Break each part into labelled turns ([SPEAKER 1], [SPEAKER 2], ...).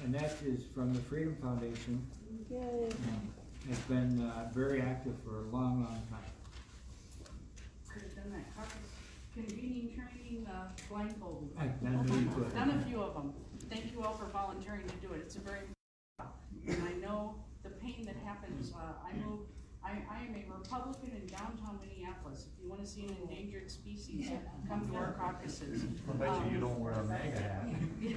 [SPEAKER 1] and that is from the Freedom Foundation.
[SPEAKER 2] Yay.
[SPEAKER 1] It's been very active for a long, long time.
[SPEAKER 3] Could have done that caucus convening training blindfolded.
[SPEAKER 1] I knew you could.
[SPEAKER 3] Done a few of them. Thank you all for volunteering to do it. It's a very, and I know the pain that happens. I am a Republican in downtown Minneapolis. If you want to see an endangered species, come to our caucuses.
[SPEAKER 4] I bet you don't wear a MAGA hat.
[SPEAKER 3] Yeah.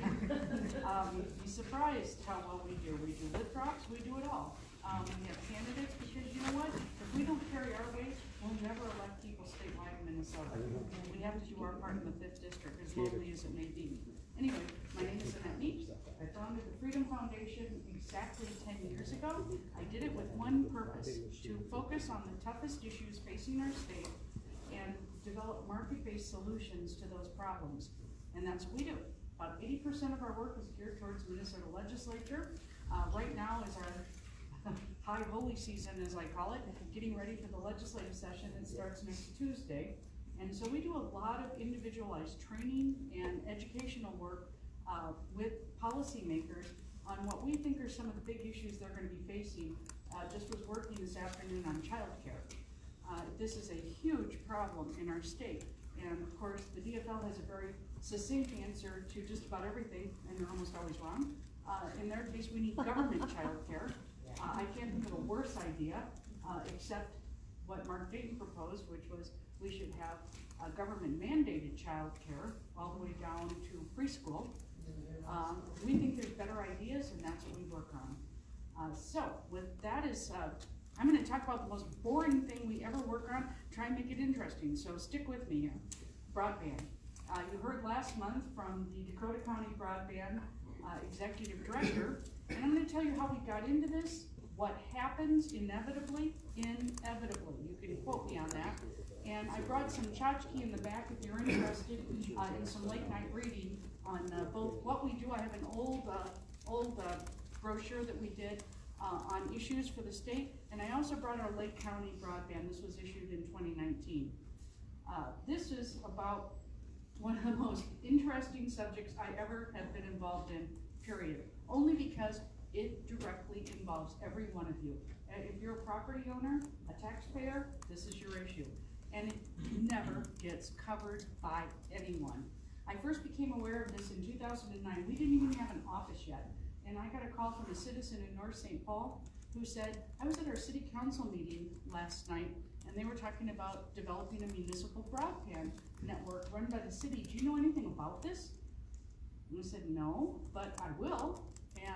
[SPEAKER 3] You'd be surprised how well we do. We do lip drops, we do it all. We have candidates because you know what? If we don't carry our weight, we'll never elect people statewide in Minnesota. We have to do our part in the 5th district, as lowly as it may be. Anyway, my name is Annette Neeps. I founded the Freedom Foundation exactly 10 years ago. I did it with one purpose, to focus on the toughest issues facing our state and develop market-based solutions to those problems. And that's what we do. About 80% of our work is geared towards the Minnesota legislature. Right now is our high holy season, as I call it, getting ready for the legislative session that starts next Tuesday. And so we do a lot of individualized training and educational work with policymakers on what we think are some of the big issues they're going to be facing. Just was working this afternoon on childcare. This is a huge problem in our state. And of course, the DFL has a very succinct answer to just about everything, and they're almost always wrong. In their case, we need government childcare. I can't think of a worse idea, except what Mark Dayton proposed, which was we should have government mandated child care all the way down to preschool. We think there's better ideas, and that's what we work on. So with that I'm going to talk about the most boring thing we ever work on, try and make it interesting, so stick with me here. Broadband. You heard last month from the Dakota County Broadband Executive Director, and I'm going to tell you how we got into this, what happens inevitably. You can quote me on that. And I brought some tchotchke in the back if you're interested in some late night reading on both what we do. I have an old brochure that we did on issues for the state, and I also brought our Lake County Broadband. This was issued in 2019. This is about one of the most interesting subjects I ever have been involved in, period. Only because it directly involves every one of you. If you're a property owner, a taxpayer, this is your issue. And it never gets covered by anyone. I first became aware of this in 2009. We didn't even have an office yet. And I got a call from a citizen in North St. Paul who said, I was at our city council meeting last night, and they were talking about developing a municipal broadband network run by the city. Do you know anything about this? And I said, no, but I will.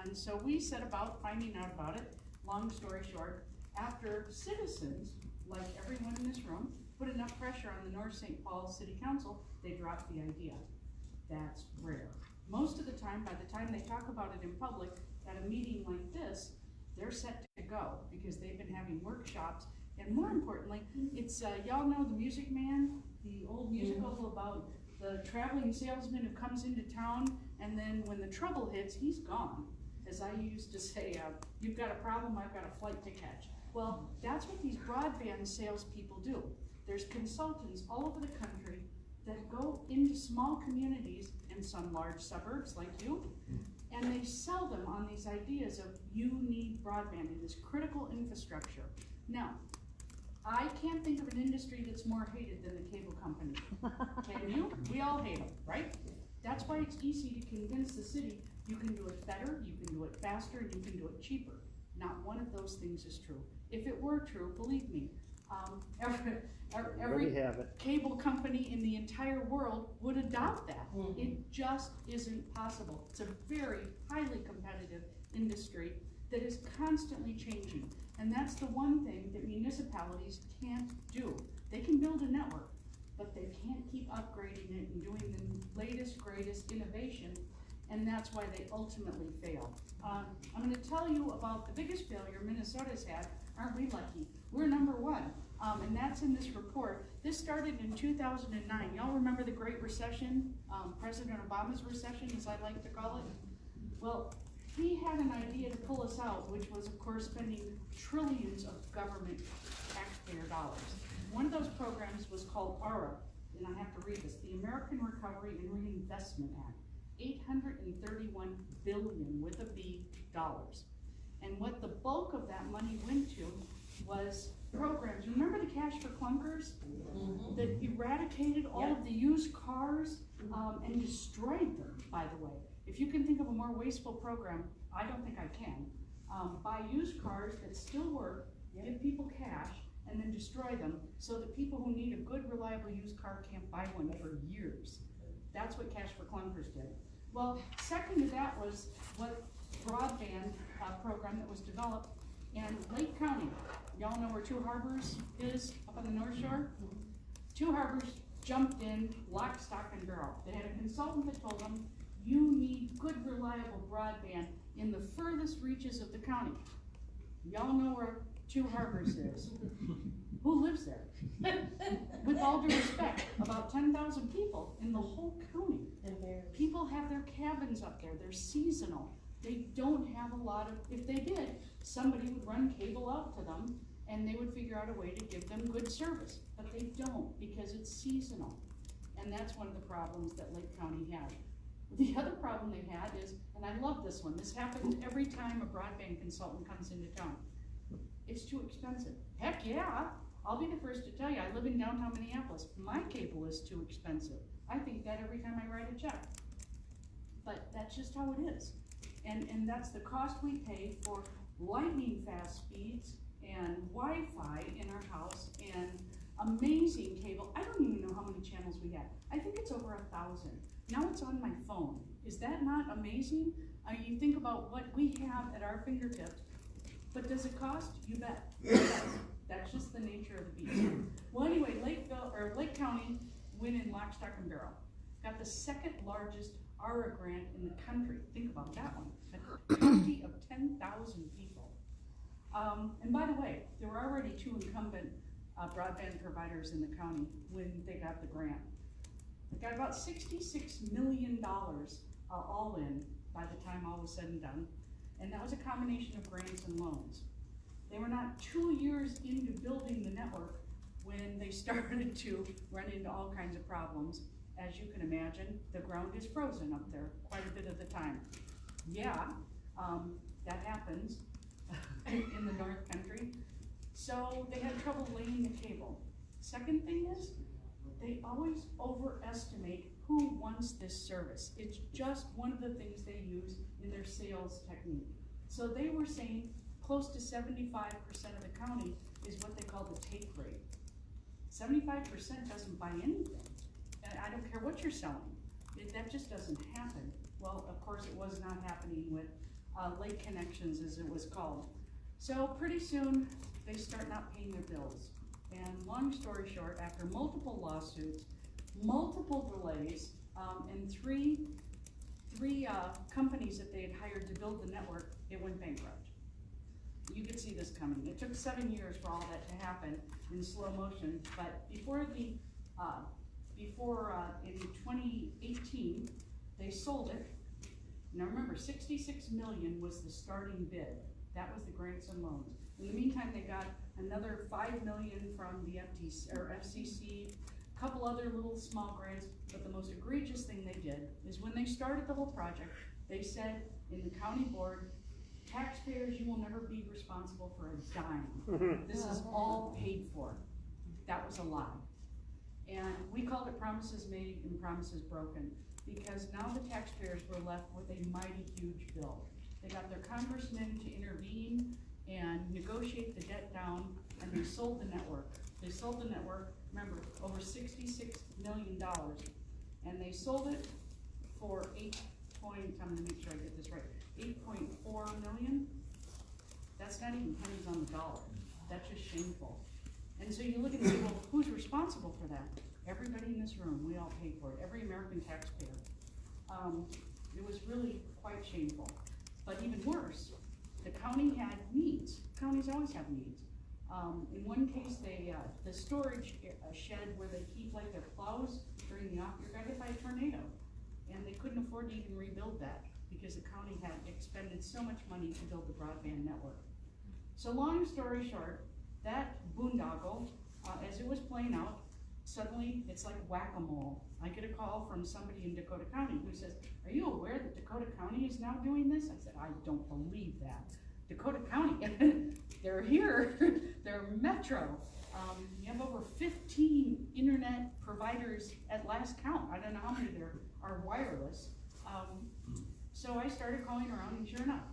[SPEAKER 3] And so we set about finding out about it. Long story short, after citizens, like everyone in this room, put enough pressure on the North St. Paul City Council, they dropped the idea. That's rare. Most of the time, by the time they talk about it in public at a meeting like this, they're set to go because they've been having workshops. And more importantly, it's, y'all know The Music Man, the old musical about the traveling salesman who comes into town, and then when the trouble hits, he's gone. As I used to say, you've got a problem, I've got a flight to catch. Well, that's what these broadband salespeople do. There's consultants all over the country that go into small communities and some large suburbs like you, and they sell them on these ideas of you need broadband in this critical infrastructure. Now, I can't think of an industry that's more hated than the cable company. Can you? We all hate them, right? That's why it's easy to convince the city you can do it better, you can do it faster, and you can do it cheaper. Not one of those things is true. If it were true, believe me, every cable company in the entire world would adopt that. It just isn't possible. It's a very highly competitive industry that is constantly changing. And that's the one thing that municipalities can't do. They can build a network, but they can't keep upgrading it and doing the latest, greatest innovation, and that's why they ultimately fail. I'm going to tell you about the biggest failure Minnesota's had. Aren't we lucky? We're #1, and that's in this report. This started in 2009. Y'all remember the Great Recession, President Obama's recession, as I like to call it? Well, he had an idea to pull us out, which was, of course, spending trillions of government taxpayer dollars. One of those programs was called ARA, and I have to read this, the American Recovery and Reinvestment Act. $831 billion with a B dollars. And what the bulk of that money went to was programs. Remember the Cash for Clunkers that eradicated all of the used cars and destroyed them, by the way. If you can think of a more wasteful program, I don't think I can. Buy used cars that still work, give people cash, and then destroy them so that people who need a good, reliable used car can't buy one for years. That's what Cash for Clunkers did. Well, second to that was what broadband program that was developed in Lake County. Y'all know where Two Harbors is up on the North Shore? Two Harbors jumped in lock, stock, and barrel. They had a consultant that told them, you need good, reliable broadband in the furthest reaches of the county. Y'all know where Two Harbors is. Who lives there? With all due respect, about 10,000 people in the whole county. People have their cabins up there. They're seasonal. They don't have a lot of, if they did, somebody would run cable out to them and they would figure out a way to give them good service. But they don't, because it's seasonal. And that's one of the problems that Lake County had. The other problem they had is, and I love this one, this happens every time a broadband consultant comes into town. It's too expensive. Heck yeah, I'll be the first to tell you, I live in downtown Minneapolis. My cable is too expensive. I think that every time I write a check. But that's just how it is. And that's the cost we pay for lightning fast speeds and Wi-Fi in our house and amazing cable. I don't even know how many channels we have. I think it's over 1,000. Now it's on my phone. Is that not amazing? You think about what we have at our fingertips, but does it cost? You bet. That's just the nature of the beast. Well, anyway, Lake County went in lock, stock, and barrel. Got the second largest ARA grant in the country. Think about that one. A county of 10,000 people. And by the way, there were already 2 incumbent broadband providers in the county when they got the grant. They got about $66 million all in by the time all was said and done. And that was a combination of grants and loans. They were not 2 years into building the network when they started to run into all kinds of problems. As you can imagine, the ground is frozen up there quite a bit of the time. Yeah, that happens in the North Country. So they had trouble laying the cable. Second thing is, they always overestimate who wants this service. It's just one of the things they use in their sales technique. So they were saying close to 75% of the county is what they call the take rate. 75% doesn't buy anything. I don't care what you're selling. That just doesn't happen. Well, of course, it was not happening with Lake Connections, as it was called. So pretty soon, they start not paying their bills. And long story short, after multiple lawsuits, multiple delays, and three companies that they had hired to build the network, it went bankrupt. You could see this coming. It took 7 years for all that to happen in slow motion, but in 2018, they sold it. Now remember, 66 million was the starting bid. That was the grants and loans. In the meantime, they got another 5 million from the FCC, a couple other little small grants, but the most egregious thing they did is when they started the whole project, they said in the county board, taxpayers, you will never be responsible for a dime. This is all paid for. That was a lie. And we called it promises made and promises broken, because now the taxpayers were left with a mighty huge bill. They got their congressmen to intervene and negotiate the debt down, and they sold the network. They sold the network, remember, over $66 million, and they sold it for I'm gonna make sure I get this right, 8.4 million. That's not even pennies on the dollar. That's just shameful. And so you look and say, well, who's responsible for that? Everybody in this room, we all paid for it, every American taxpayer. It was really quite shameful. But even worse, the county had needs. Counties always have needs. In one case, the storage shed where they keep like their plows during the off year got hit by a tornado. And they couldn't afford to even rebuild that because the county had expended so much money to build the broadband network. So long story short, that boondoggle, as it was playing out, suddenly it's like whack-a-mole. I get a call from somebody in Dakota County who says, are you aware that Dakota County is now doing this? I said, I don't believe that. Dakota County, they're here, they're metro. You have over 15 internet providers at last count. I don't know how many there are wireless. So I started calling around, and sure enough,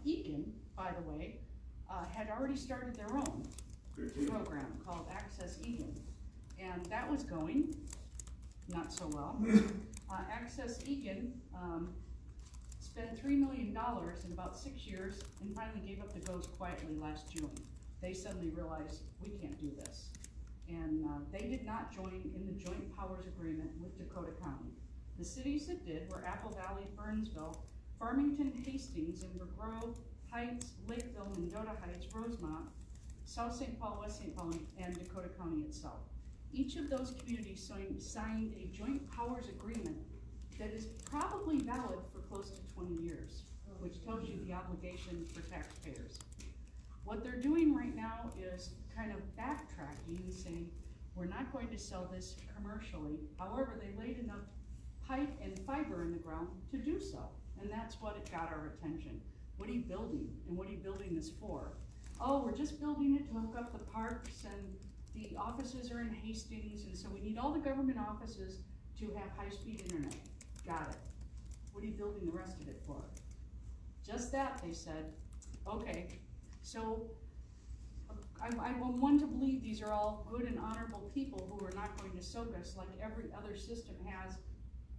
[SPEAKER 3] Eakin, by the way, had already started their own program called Access Eakin, and that was going not so well. Access Eakin spent $3 million in about 6 years and finally gave up the ghost quietly last June. They suddenly realized, we can't do this. And they did not join in the joint powers agreement with Dakota County. The cities that did were Apple Valley, Burnsville, Farmington, Hastings, Inver Grove, Heights, Lakeville, Mendota Heights, Rosemont, South St. Paul, West St. Paul, and Dakota County itself. Each of those communities signed a joint powers agreement that is probably valid for close to 20 years, which tells you the obligation for taxpayers. What they're doing right now is kind of backtracking and saying, we're not going to sell this commercially. However, they laid enough pipe and fiber in the ground to do so. And that's what it got our attention. What are you building? And what are you building this for? Oh, we're just building it to hook up the parks, and the offices are in Hastings, and so we need all the government offices to have high-speed internet. Got it. What are you building the rest of it for? Just that, they said. Okay, so I'm one to believe these are all good and honorable people who are not going to soak us like every other system has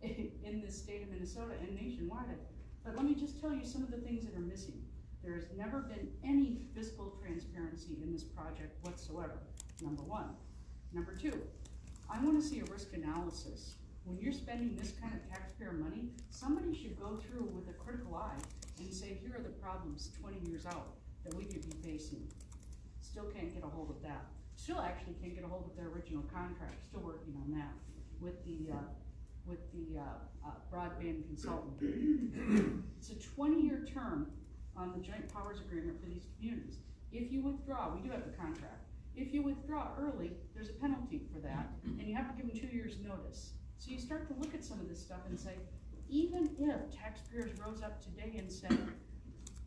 [SPEAKER 3] in this state of Minnesota and nationwide. But let me just tell you some of the things that are missing. There has never been any fiscal transparency in this project whatsoever, number one. Number two, I want to see a risk analysis. When you're spending this kind of taxpayer money, somebody should go through with a critical eye and say, here are the problems 20 years out that we could be facing. Still can't get a hold of that. Still actually can't get a hold of their original contract. Still working on that with the broadband consultant. It's a 20-year term on the joint powers agreement for these communities. If you withdraw, we do have the contract. If you withdraw early, there's a penalty for that, and you have to give them 2 years notice. So you start to look at some of this stuff and say, even if taxpayers rose up today and said,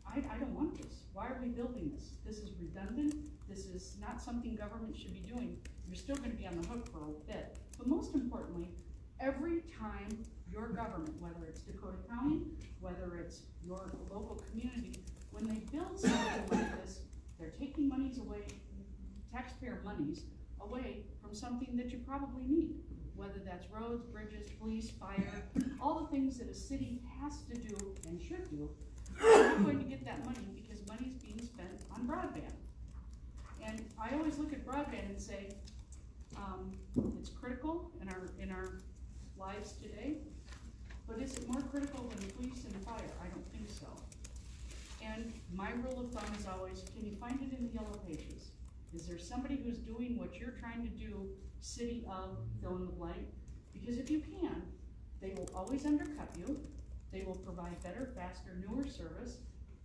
[SPEAKER 3] I don't want this. Why are we building this? This is redundant. This is not something government should be doing. You're still going to be on the hook for a bit. But most importantly, every time your government, whether it's Dakota County, whether it's your local community, when they build something like this, they're taking monies away, taxpayer monies, away from something that you probably need, whether that's roads, bridges, police, fire, all the things that a city has to do and should do. You're not going to get that money because money is being spent on broadband. And I always look at broadband and say, it's critical in our lives today, but is it more critical than the police and the fire? I don't think so. And my rule of thumb is always, can you find it in the yellow pages? Is there somebody who's doing what you're trying to do, city of, fill in the blank? Because if you can, they will always undercut you. They will provide better, faster, newer service,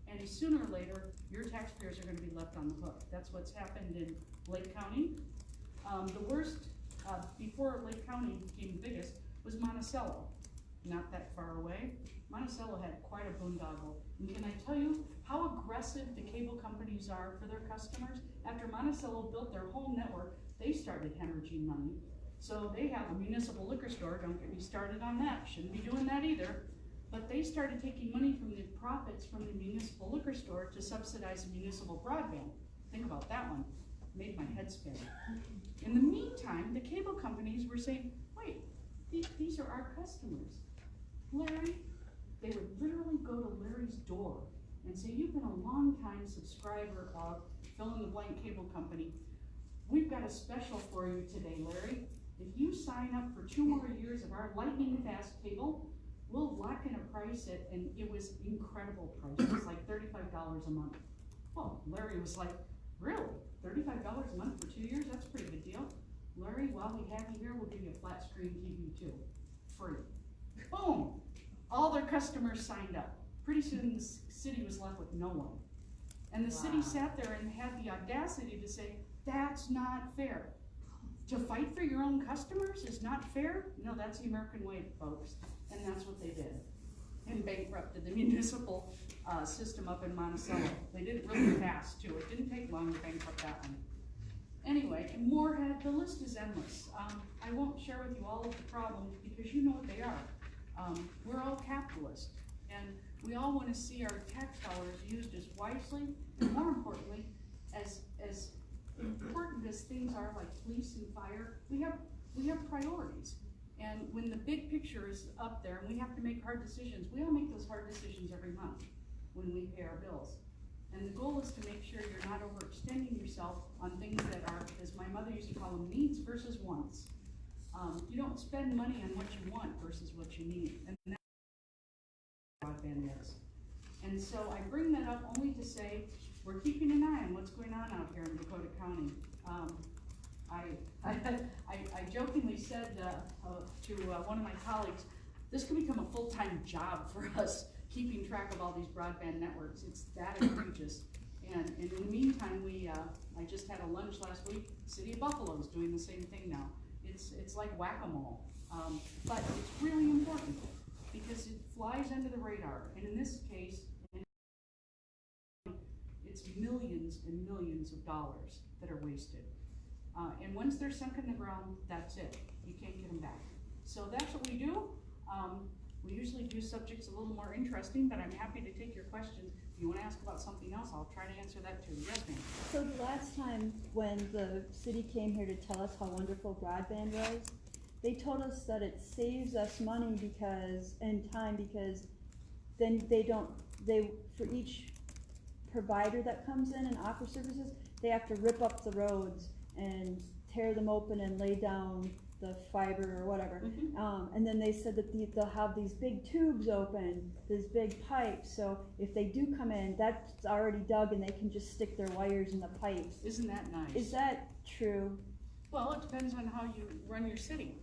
[SPEAKER 3] and sooner or later, your taxpayers are going to be left on the hook. That's what's happened in Lake County. The worst, before Lake County became the biggest, was Monticello, not that far away. Monticello had quite a boondoggle. And can I tell you how aggressive the cable companies are for their customers? After Monticello built their whole network, they started hemorrhaging money. So they have a municipal liquor store, don't get me started on that, shouldn't be doing that either. But they started taking money from the profits from the municipal liquor store to subsidize the municipal broadband. Think about that one, made my head spin. In the meantime, the cable companies were saying, wait, these are our customers. Larry, they would literally go to Larry's door and say, you've been a long time subscriber of fill in the blank cable company. We've got a special for you today, Larry. If you sign up for 2 more years of our lightning fast cable, we'll lock in a price and it was incredible price. It was like $35 a month. Well, Larry was like, really? $35 a month for 2 years? That's a pretty good deal. Larry, while we have you here, we'll give you a flat screen TV too, free. Boom! All their customers signed up. Pretty soon the city was left with no one. And the city sat there and had the audacity to say, that's not fair. to fight for your own customers is not fair? No, that's the American way, folks, and that's what they did. And bankrupted the municipal system up in Monticello. They did it really fast too. It didn't take long to bankrupt that one. Anyway, and Moorhead, the list is endless. I won't share with you all of the problems because you know what they are. We're all capitalists, and we all want to see our tax dollars used as wisely, and more importantly, as important as things are like police and fire, we have priorities. And when the big picture is up there and we have to make hard decisions, we all make those hard decisions every month when we pay our bills. And the goal is to make sure you're not overextending yourself on things that are, as my mother used to call them, needs versus wants. You don't spend money on what you want versus what you need. And that's what broadband is. And so I bring that up only to say, we're keeping an eye on what's going on out here in Dakota County. I jokingly said to one of my colleagues, this could become a full-time job for us, keeping track of all these broadband networks. It's that egregious. And in the meantime, I just had a lunch last week. City of Buffalo is doing the same thing now. It's like whack-a-mole, but it's really important because it flies under the radar. And in this case, it's millions and millions of dollars that are wasted. And once they're sunk in the ground, that's it. You can't get them back. So that's what we do. We usually do subjects a little more interesting, but I'm happy to take your questions. If you want to ask about something else, I'll try to answer that too. Yes, ma'am.
[SPEAKER 2] So the last time when the city came here to tell us how wonderful broadband was, they told us that it saves us money and time because then for each provider that comes in and offers services, they have to rip up the roads and tear them open and lay down the fiber or whatever. Mm-hmm. And then they said that they'll have these big tubes open, these big pipes, so if they do come in, that's already dug and they can just stick their wires in the pipes.
[SPEAKER 3] Isn't that nice?
[SPEAKER 2] Is that true?
[SPEAKER 3] Well, it depends on how you run your city.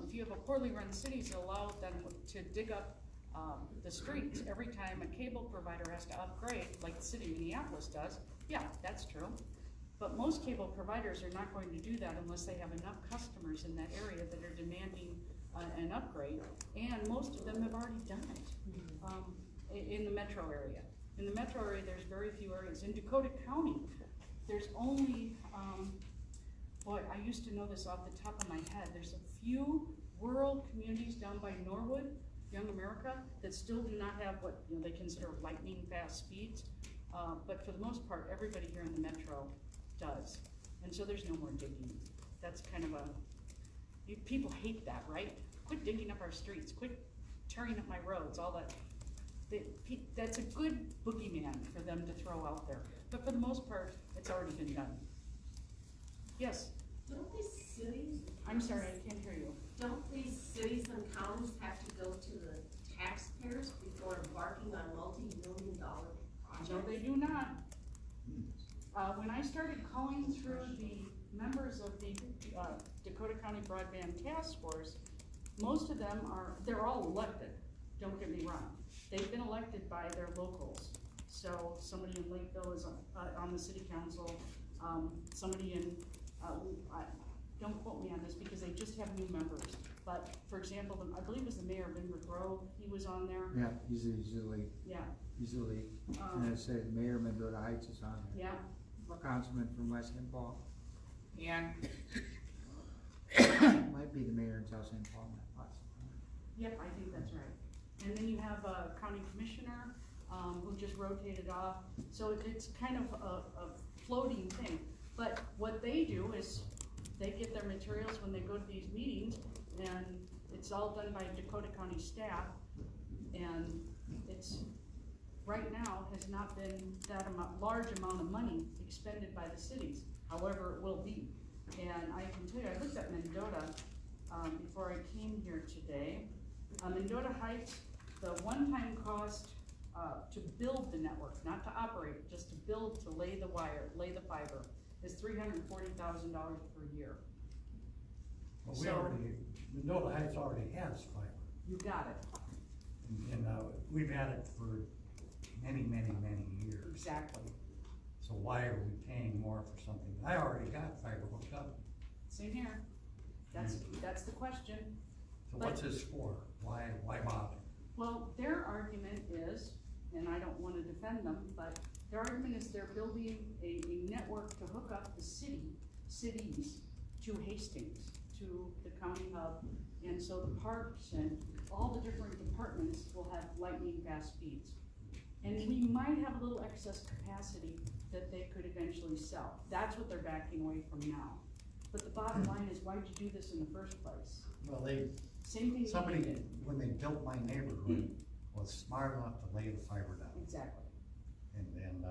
[SPEAKER 3] If you have a poorly run city, it allows them to dig up the streets every time a cable provider has to upgrade, like the city of Minneapolis does. Yeah, that's true. But most cable providers are not going to do that unless they have enough customers in that area that are demanding an upgrade, and most of them have already done it in the metro area. In the metro area, there's very few areas. In Dakota County, there's only, boy, I used to know this off the top of my head, there's a few rural communities down by Norwood, Young America, that still do not have what they consider lightning fast speeds. But for the most part, everybody here in the metro does. And so there's no more digging. That's kind of people hate that, right? Quit digging up our streets, quit tearing up my roads, all that. That's a good boogeyman for them to throw out there. But for the most part, it's already been done. Yes?
[SPEAKER 5] Don't these cities?
[SPEAKER 3] I'm sorry, I can't hear you.
[SPEAKER 5] Don't these cities and counties have to go to the taxpayers before embarking on multi-million-dollar projects?
[SPEAKER 3] No, they do not. When I started calling through the members of the Dakota County Broadband Task Force, most of them they're all elected, don't get me wrong. They've been elected by their locals. So somebody in Lakeville is on the city council, somebody in, don't quote me on this because they just have new members. But for example, I believe it was the mayor of Inver Grove, he was on there.
[SPEAKER 1] Yeah, he's usually.
[SPEAKER 3] Yeah.
[SPEAKER 1] Usually, and I say the mayor of Mendota Heights is on there.
[SPEAKER 3] Yeah.
[SPEAKER 1] A councilman from West St. Paul. And might be the mayor in South St. Paul.
[SPEAKER 3] Yep, I think that's right. And then you have a county commissioner who just rotated off. So it's kind of a floating thing. But what they do is they get their materials when they go to these meetings, and it's all done by Dakota County staff. And it's right now has not been that large amount of money expended by the cities. However, it will be. And I can tell you, I looked at Mendota before I came here today. Mendota Heights, the one-time cost to build the network, not to operate, just to build, to lay the wire, lay the fiber, is $340,000 per year.
[SPEAKER 4] Well, Mendota Heights already has fiber.
[SPEAKER 3] You got it.
[SPEAKER 4] And we've had it for many, many, many years.
[SPEAKER 3] Exactly.
[SPEAKER 4] So why are we paying more for something? I already got fiber hooked up.
[SPEAKER 3] Same here. That's the question.
[SPEAKER 4] So what's this for? Why bother?
[SPEAKER 3] Well, their argument is, and I don't wanna defend them, but their argument is they're building a network to hook up the cities to Hastings, to the county hub. And so the parks and all the different departments will have lightning fast speeds. And we might have a little excess capacity that they could eventually sell. That's what they're backing away from now. But the bottom line is, why'd you do this in the first place?
[SPEAKER 4] Well,
[SPEAKER 3] Same thing
[SPEAKER 4] somebody,
[SPEAKER 3] we did.
[SPEAKER 4] when they built my neighborhood, was smart enough to lay the fiber down.
[SPEAKER 3] Exactly.
[SPEAKER 4] And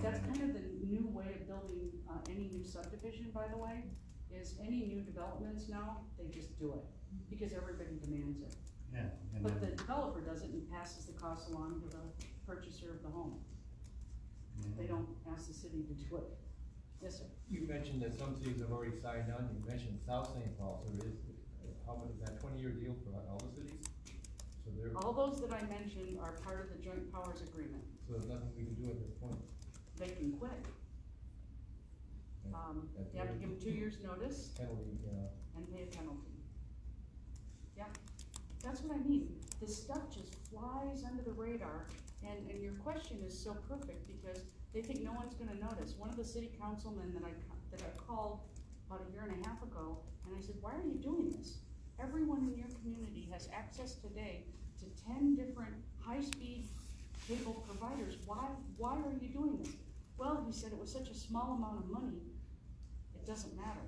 [SPEAKER 3] That's kind of the new way of building, any new subdivision, by the way, is any new developments now, they just do it, because everybody demands it.
[SPEAKER 4] yeah, and
[SPEAKER 3] But the
[SPEAKER 4] then,
[SPEAKER 3] developer does it and passes the cost along to the purchaser of the home. They don't ask the city to do it. Yes, sir.
[SPEAKER 6] You mentioned that some cities have already signed on, you mentioned South St. Paul, so how much is that 20-year deal for all the cities? So
[SPEAKER 3] All those that I mentioned are part of the joint powers agreement.
[SPEAKER 6] there's nothing we can do at this point.
[SPEAKER 3] They can quit. You have to give them 2 years' notice
[SPEAKER 6] Penalty,
[SPEAKER 3] and pay a penalty. Yeah, that's what I mean. This stuff just flies under the radar, and your question is so perfect because they think no one's gonna notice. One of the city councilmen that I called about 1.5 years ago, and I said, why are you doing this? Everyone in your community has access today to 10 different high-speed cable providers. Why are you doing this? Well, he said it was such a small amount of money, it doesn't matter.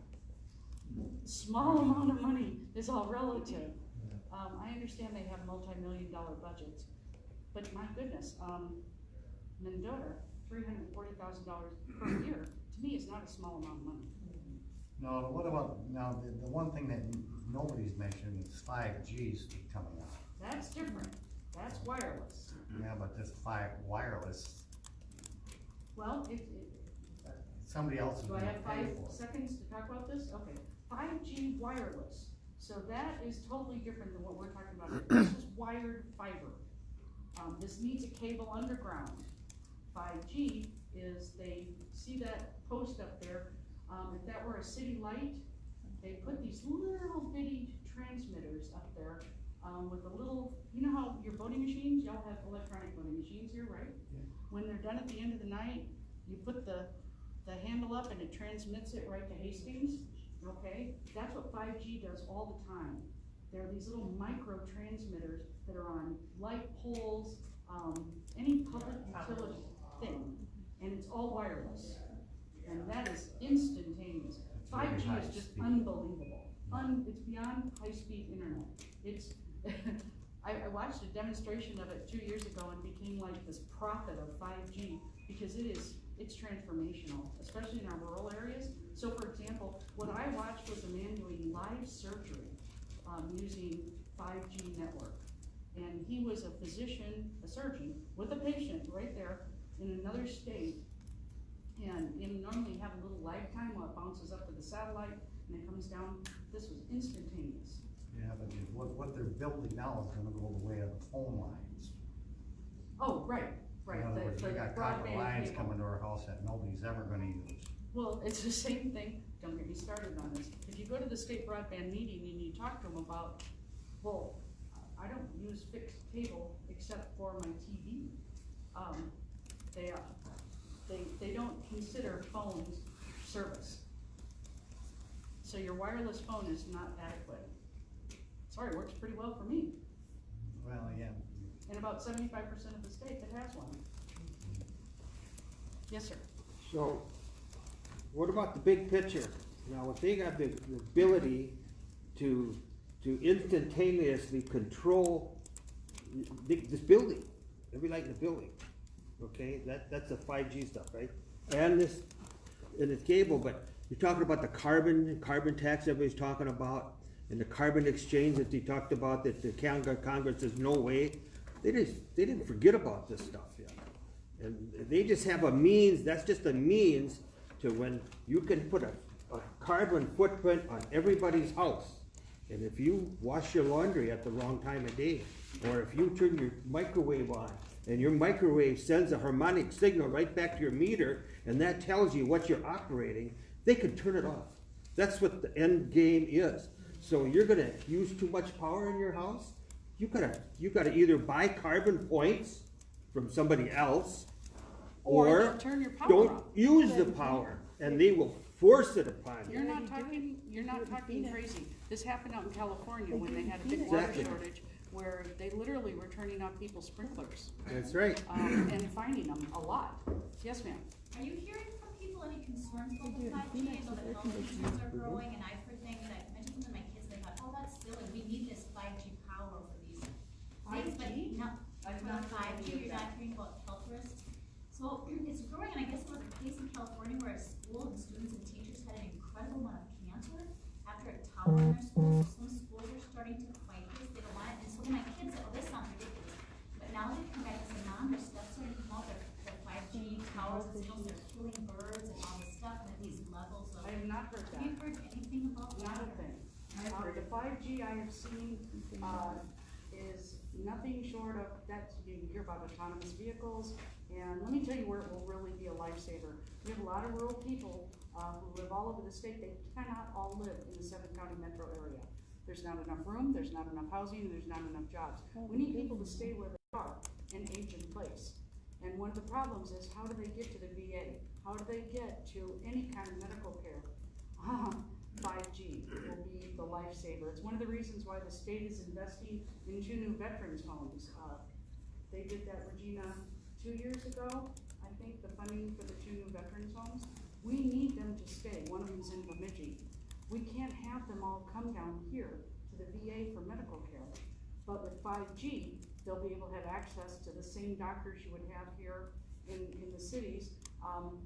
[SPEAKER 3] Small amount of money is all relative. I understand they have multi-million-dollar budgets, but my goodness, Mendota, $340,000 per year, to me is not a small amount of money.
[SPEAKER 4] no, what about, now, the one thing that nobody's mentioned is 5G's coming out.
[SPEAKER 3] That's different. That's wireless.
[SPEAKER 4] Yeah, but this wireless,
[SPEAKER 3] Well,
[SPEAKER 4] somebody else is
[SPEAKER 3] do I
[SPEAKER 4] gonna
[SPEAKER 3] have
[SPEAKER 4] pay
[SPEAKER 3] 5
[SPEAKER 4] for it.
[SPEAKER 3] seconds to talk about this? Okay, 5G wireless. So that is totally different than what we're talking about here. This is wired fiber. This needs a cable underground. 5G is, they see that post up there, if that were a city light, they put these little bitty transmitters up there, with a little, you know how your voting machines, y'all have electronic voting machines here, right?
[SPEAKER 4] Yeah.
[SPEAKER 3] When they're done at the end of the night, you put the handle up and it transmits it right to Hastings, okay? That's what 5G does all the time. There are these little micro transmitters that are on light poles, any public utility thing, and it's all wireless. And that is instantaneous.
[SPEAKER 4] It's very
[SPEAKER 3] 5G
[SPEAKER 4] high
[SPEAKER 3] is just
[SPEAKER 4] speed.
[SPEAKER 3] unbelievable. It's beyond high-speed internet. It's, I watched a demonstration of it 2 years ago and became like this prophet of 5G because it's transformational, especially in our rural areas. So for example, what I watched was a man doing live surgery using 5G network. And he was a physician, a surgeon, with a patient right there in another state. And you normally have a little lag time while it bounces up to the satellite and it comes down. This was instantaneous.
[SPEAKER 4] Yeah, but what they're building now is gonna go the way of the phone lines.
[SPEAKER 3] Oh, right.
[SPEAKER 4] In other words, we got copper
[SPEAKER 3] broadband
[SPEAKER 4] lines
[SPEAKER 3] cable.
[SPEAKER 4] coming to our house that nobody's ever gonna use.
[SPEAKER 3] Well, it's the same thing, don't get me started on this. If you go to the state broadband meeting and you talk to them about, well, I don't use fixed cable except for my TV. They don't consider phones service. So your wireless phone is not adequate. Sorry, it works pretty well for me.
[SPEAKER 4] Well, yeah,
[SPEAKER 3] And about 75% of the state that has one. Yes, sir.
[SPEAKER 7] So, what about the big picture? Now, if they got the ability to instantaneously control this building, every light in the building, okay, that's the 5G stuff, right? And it's cable, but you're talking about the carbon tax everybody's talking about, and the carbon exchange that they talked about, that the Congress says no way. They didn't forget about this stuff yet. And they just have a means, that's just a means to when you can put a carbon footprint on everybody's house. And if you wash your laundry at the wrong time of day, or if you turn your microwave on, and your microwave sends a harmonic signal right back to your meter, and that tells you what you're operating, they can turn it off. That's what the end game is. So you're gonna use too much power in your house, you gotta either buy carbon points from somebody else,
[SPEAKER 3] Or
[SPEAKER 7] or
[SPEAKER 3] they'll turn your power
[SPEAKER 7] don't
[SPEAKER 3] off.
[SPEAKER 7] use the power, and they will force it upon you.
[SPEAKER 3] You're not talking crazy. This happened out in California when they had a big water
[SPEAKER 7] Exactly.
[SPEAKER 3] shortage, where they literally were turning off people's sprinklers,
[SPEAKER 7] That's right.
[SPEAKER 3] and finding them a lot. Yes, ma'am?
[SPEAKER 8] Are you hearing from people any concerns about the 5G? I know that health concerns are growing, and I've heard things, I mentioned to my kids, they thought, oh, that's silly, we need this 5G power for these things, but
[SPEAKER 3] 5G?
[SPEAKER 8] no,
[SPEAKER 3] I've
[SPEAKER 8] for
[SPEAKER 3] not
[SPEAKER 8] the
[SPEAKER 3] heard any
[SPEAKER 8] 5G,
[SPEAKER 3] of
[SPEAKER 8] you're
[SPEAKER 3] that.
[SPEAKER 8] not hearing about health risks. So it's growing, and I guess it was the case in California where a school, the students and teachers had an incredible amount of cancer after a tower in their schools. So some schools are starting to fight this, they don't want it, and so then my kids said, oh, this sounds ridiculous. But now they've come back and said, Mom, there's stuff starting to come out, the 5G towers, and signals, they're killing birds and all this stuff, and at these levels of.
[SPEAKER 3] I have not heard
[SPEAKER 8] Have you
[SPEAKER 3] that.
[SPEAKER 8] heard anything about that?
[SPEAKER 3] Not a thing. The 5G I have seen, is nothing short of, that, you hear about autonomous vehicles, and let me tell you where it will really be a lifesaver. We have a lot of rural people, who live all over the state, they cannot all live in the 7-county metro area. There's not enough room, there's not enough housing, and there's not enough jobs. We need people to stay where they are and age in place. And one of the problems is, how do they get to the VA? How do they get to any kind of medical care? 5G will be the lifesaver. It's one of the reasons why the state is investing in 2 new veterans homes. They did that, Regina, 2 years ago, I think, the funding for the 2 new veterans homes. We need them to stay. One of them's in Bemidji. We can't have them all come down here to the VA for medical care. But with 5G, they'll be able to have access to the same doctors you would have here in the cities,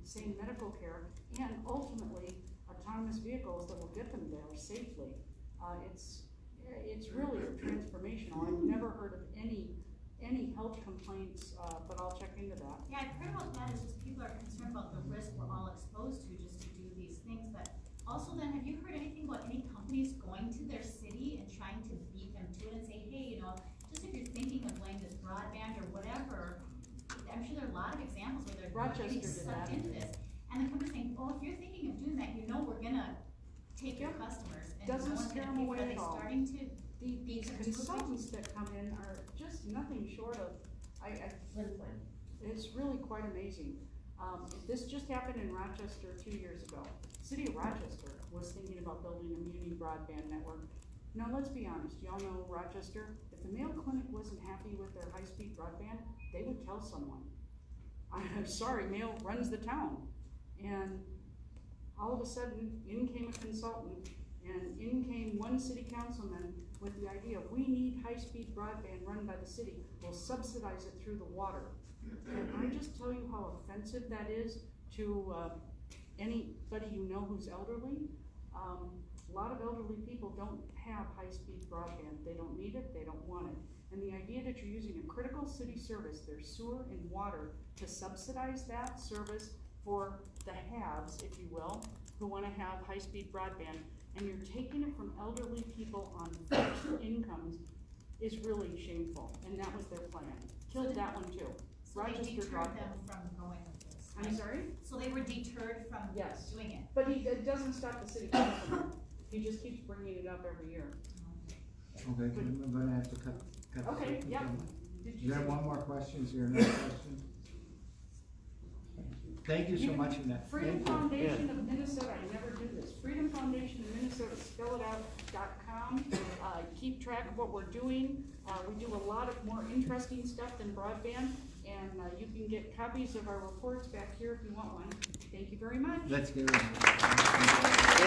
[SPEAKER 3] same medical care, and ultimately autonomous vehicles that will get them there safely. It's really transformational. I've never heard of any health complaints, but I'll check into that.
[SPEAKER 8] Yeah, I've heard about that, it's just people are concerned about the risk we're all exposed to just to do these things, but also then, have you heard anything about any companies going to their city and trying to beat them to it and say, hey, just if you're thinking of laying this broadband or whatever, I'm sure there are a lot of examples where they're
[SPEAKER 3] Rochester
[SPEAKER 8] getting
[SPEAKER 3] did
[SPEAKER 8] sucked
[SPEAKER 3] that.
[SPEAKER 8] into this, and the company's saying, oh, if you're thinking of doing that, we're gonna take your customers, and no
[SPEAKER 3] Doesn't
[SPEAKER 8] one's
[SPEAKER 3] scare
[SPEAKER 8] gonna
[SPEAKER 3] them
[SPEAKER 8] pay for
[SPEAKER 3] away
[SPEAKER 8] it. Are
[SPEAKER 3] at
[SPEAKER 8] they
[SPEAKER 3] all.
[SPEAKER 8] starting to
[SPEAKER 3] These consultants that come in are just nothing short of, it's really quite amazing. This just happened in Rochester 2 years ago. City of Rochester was thinking about building a muni broadband network. Now, let's be honest, y'all know Rochester, if the Mayo Clinic wasn't happy with their high-speed broadband, they would tell someone. I'm sorry, Mayo runs the town. And all of a sudden, in came a consultant, and in came one city councilman with the idea of, we need high-speed broadband run by the city, we'll subsidize it through the water. And I just tell you how offensive that is to anybody you know who's elderly. A lot of elderly people don't have high-speed broadband. They don't need it, they don't want it. And the idea that you're using a critical city service, their sewer and water, to subsidize that service for the haves, if you will, who wanna have high-speed broadband, and you're taking it from elderly people on fixed incomes, is really shameful, and that was their plan. Killed that one too.
[SPEAKER 8] So they
[SPEAKER 3] Rochester
[SPEAKER 8] deterred
[SPEAKER 3] dropped
[SPEAKER 8] them
[SPEAKER 3] it.
[SPEAKER 8] from going with this,
[SPEAKER 3] I'm
[SPEAKER 8] right?
[SPEAKER 3] sorry?
[SPEAKER 8] So they were deterred from
[SPEAKER 3] Yes.
[SPEAKER 8] doing it?
[SPEAKER 3] But it doesn't stop the city council. He just keeps bringing it up every year.
[SPEAKER 1] Okay, I'm gonna have to cut.
[SPEAKER 3] Okay,
[SPEAKER 1] the-
[SPEAKER 3] yep. Did
[SPEAKER 1] Is
[SPEAKER 3] you
[SPEAKER 1] there
[SPEAKER 3] say-
[SPEAKER 1] one more question? Is there another question? Thank you so much, Annette.
[SPEAKER 3] Freedom
[SPEAKER 1] Thank you.
[SPEAKER 3] Foundation of Minnesota, I never do this. Freedom Foundation of Minnesota, spellitout.com. Keep track of what we're doing. We do a lot of more interesting stuff than broadband, and you can get copies of our reports back here if you want one. Thank you very much.
[SPEAKER 1] Let's get rid of it.